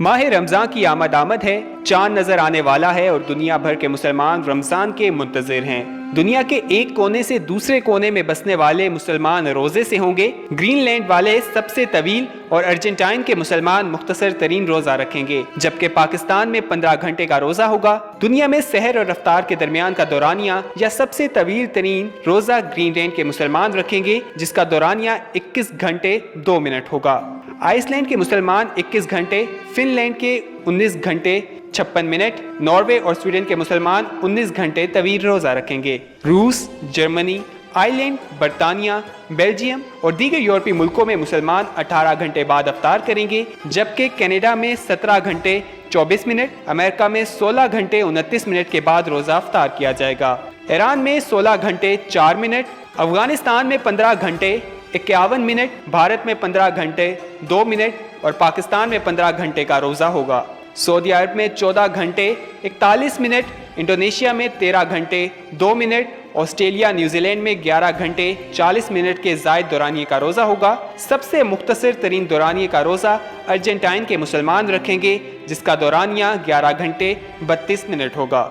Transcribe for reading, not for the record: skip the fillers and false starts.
माह रमजान की आमद है, चांद नजर आने वाला है और दुनिया भर के मुसलमान रमजान के मुंतजिर हैं। दुनिया के एक कोने से दूसरे कोने में बसने वाले मुसलमान रोजे से होंगे। ग्रीनलैंड वाले सबसे तवील और अर्जेंटाइन के मुसलमान मुख्तसर तरीन रोजा रखेंगे, जबकि पाकिस्तान में 15 घंटे का रोजा होगा। दुनिया में सहर और रफ्तार के दरमियान का दौरानिया या सबसे तवील तरीन रोजा ग्रीनलैंड के मुसलमान रखेंगे, जिसका दौरानिया 21 घंटे 2 मिनट होगा। आइसलैंड के मुसलमान 21 घंटे, फिनलैंड के 19 घंटे 56 मिनट, नॉर्वे और स्वीडन के मुसलमान 19 घंटे तवील रोजा रखेंगे। रूस, जर्मनी, आयरलैंड, बरतानिया, बेल्जियम और दीगर यूरोपीय मुल्कों में मुसलमान 18 घंटे बाद अफ्तार करेंगे, जबकि कनाडा में 17 घंटे 24 मिनट, अमेरिका में 16 घंटे 29 मिनट के बाद रोजा अफ्तार किया जाएगा। ईरान में 16 घंटे 4 मिनट, अफगानिस्तान में 15 घंटे 51 मिनट, भारत में 15 घंटे 2 मिनट और पाकिस्तान में 15 घंटे का रोजा होगा। सऊदी अरब में 14 घंटे 41 मिनट, इंडोनेशिया में 13 घंटे 2 मिनट, ऑस्ट्रेलिया न्यूजीलैंड में 11 घंटे 40 मिनट के जायद दौरानिये का रोजा होगा। सबसे मुख्तसर तरीन दौरानिये का रोजा अर्जेंटाइन के मुसलमान रखेंगे, जिसका दौरानिया 11 घंटे 32 मिनट होगा।